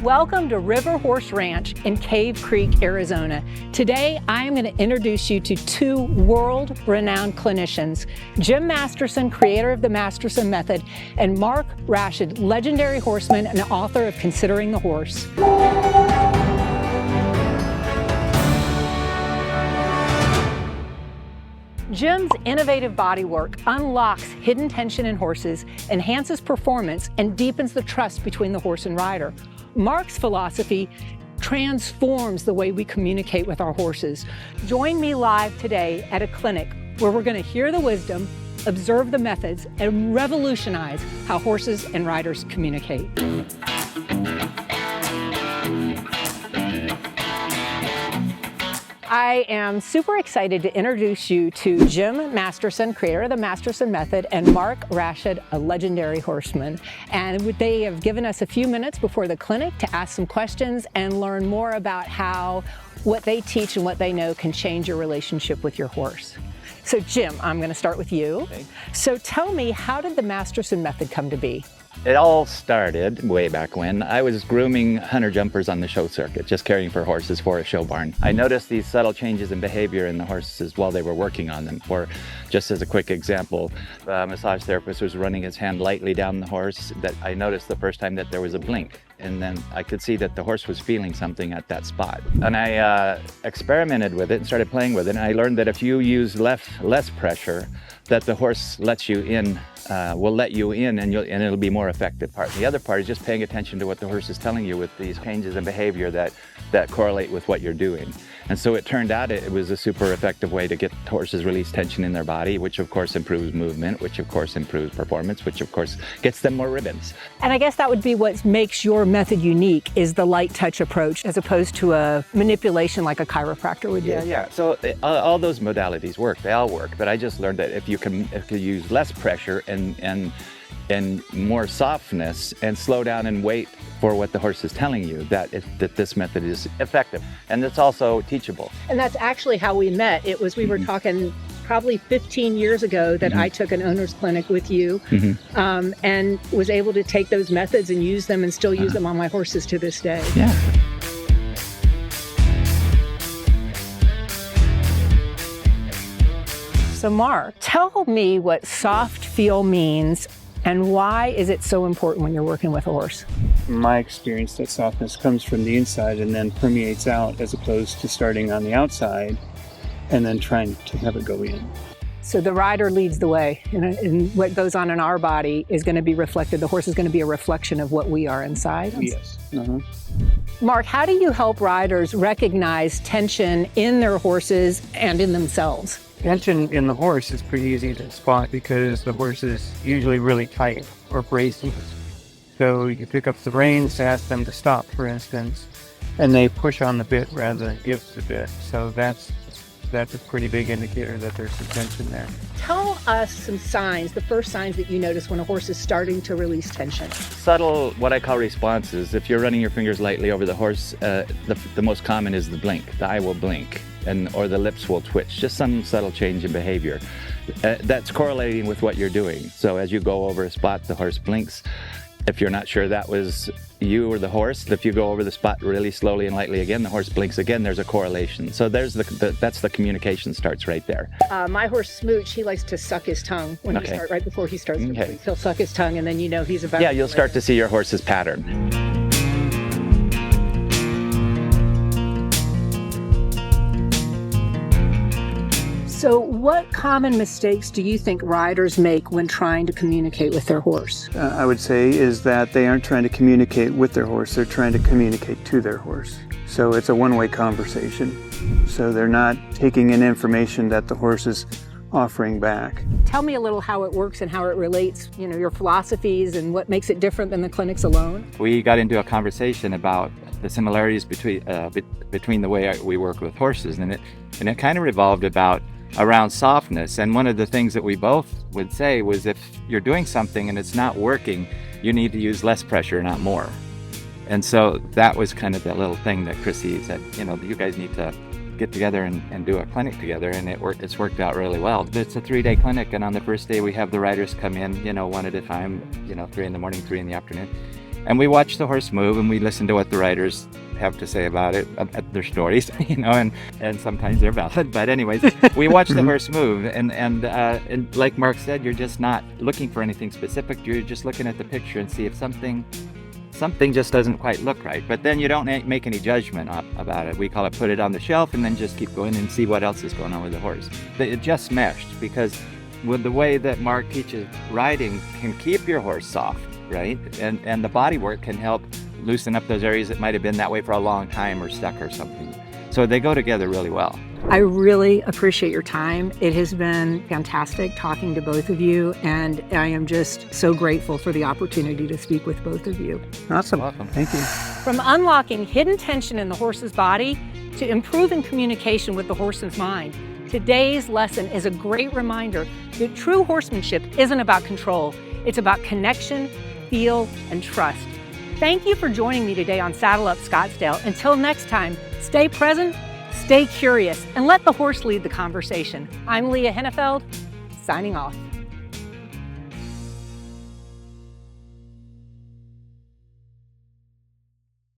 Welcome to River Horse Ranch in Cave Creek, Arizona. Today, I am going to introduce you to two world-renowned clinicians, Jim Masterson, creator of the Masterson method, and Mark Rashid, legendary horseman and author of Considering the Horse. Jim's innovative bodywork unlocks hidden tension in horses, enhances performance, and deepens the trust between the horse and rider. Mark's philosophy transforms the way we communicate with our horses. Join me live today at a clinic where we're going to hear the wisdom, observe the methods, and revolutionize how horses and riders communicate. I am super excited to introduce you to Jim Masterson, creator of the Masterson method, and Mark Rashid, a legendary horseman. And they have given us a few minutes before the clinic to ask some questions and learn more about how what they teach and what they know can change your relationship with your horse. So Jim, I'm going to start with you. Okay. So tell me, how did the Masterson method come to be? It all started way back when I was grooming hunter jumpers on the show circuit, just caring for horses for a show barn. I noticed these subtle changes in behavior in the horses while they were working on them. For just as a quick example, the massage therapist was running his hand lightly down the horse. That I noticed the first time that there was a blink, and then I could see that the horse was feeling something at that spot. And I experimented with it and started playing with it, and I learned that if you use less pressure, that the horse lets you in, will let you in, and it'll be more effective part. The other part is just paying attention to what the horse is telling you with these changes in behavior that correlate with what you're doing. And so it turned out it was a super effective way to get horses release tension in their body, which of course improves movement, which of course improves performance, which of course gets them more ribbons. And I guess that would be what makes your method unique, is the light touch approach as opposed to a manipulation like a chiropractor would do. Yeah. So all those modalities work, they all work, but I just learned that if you use less pressure and more softness and slow down and wait for what the horse is telling you, that this method is effective. And it's also teachable. And that's actually how we met. It was, we were talking probably 15 years ago that I took an owner's clinic with you and was able to take those methods and use them and still use them on my horses to this day. Yeah. So Mark, tell me what soft feel means and why is it so important when you're working with a horse? My experience, that softness comes from the inside and then permeates out, as opposed to starting on the outside and then trying to have it go in. So the rider leads the way, and what goes on in our body is going to be reflected. The horse is going to be a reflection of what we are inside. Yes. Mark, how do you help riders recognize tension in their horses and in themselves? Tension in the horse is pretty easy to spot because the horse is usually really tight or bracing. So you pick up the reins to ask them to stop, for instance, and they push on the bit rather than give the bit. So that's a pretty big indicator that there's some tension there. Tell us some signs, the first signs that you notice when a horse is starting to release tension. Subtle, what I call responses. If you're running your fingers lightly over the horse, the most common is the blink. The eye will blink, or the lips will twitch. Just some subtle change in behavior. That's correlating with what you're doing. So as you go over a spot, the horse blinks. If you're not sure that was you or the horse, if you go over the spot really slowly and lightly again, the horse blinks again, there's a correlation. So there's that's the communication starts right there. My horse Smooch, he likes to suck his tongue when he starts, right before he starts to blink. He'll suck his tongue and then you know he's about to you'll start to see your horse's pattern. So what common mistakes do you think riders make when trying to communicate with their horse? I would say is that they aren't trying to communicate with their horse, they're trying to communicate to their horse. So it's a one-way conversation. So they're not taking in information that the horse is offering back. Tell me a little how it works and how it relates, your philosophies and what makes it different than the clinics alone. We got into a conversation about the similarities between the way we work with horses, and it kind of revolved around softness. And one of the things that we both would say was, if you're doing something and it's not working, you need to use less pressure, not more. And so that was kind of that little thing that Chrissy said, you guys need to get together and do a clinic together, and it's worked out really well. It's a 3-day clinic, and on the first day we have the riders come in, one at a time, 3 in the morning, 3 in the afternoon. And we watch the horse move, and we listen to what the riders have to say about it, their stories, and sometimes they're valid. But anyways, we watch the horse move, and like Mark said, you're just not looking for anything specific. You're just looking at the picture and see if something just doesn't quite look right. But then you don't make any judgment about it. We call it put it on the shelf and then just keep going and see what else is going on with the horse. It just meshed, because with the way that Mark teaches riding can keep your horse soft, right? And the body work can help loosen up those areas that might have been that way for a long time or stuck or something. So they go together really well. I really appreciate your time. It has been fantastic talking to both of you, and I am just so grateful for the opportunity to speak with both of you. Awesome. Welcome. Thank you. From unlocking hidden tension in the horse's body to improving communication with the horse's mind, today's lesson is a great reminder that true horsemanship isn't about control. It's about connection, feel, and trust. Thank you for joining me today on Saddle Up Scottsdale. Until next time, stay present, stay curious, and let the horse lead the conversation. I'm Leah Hinnefeld, signing off.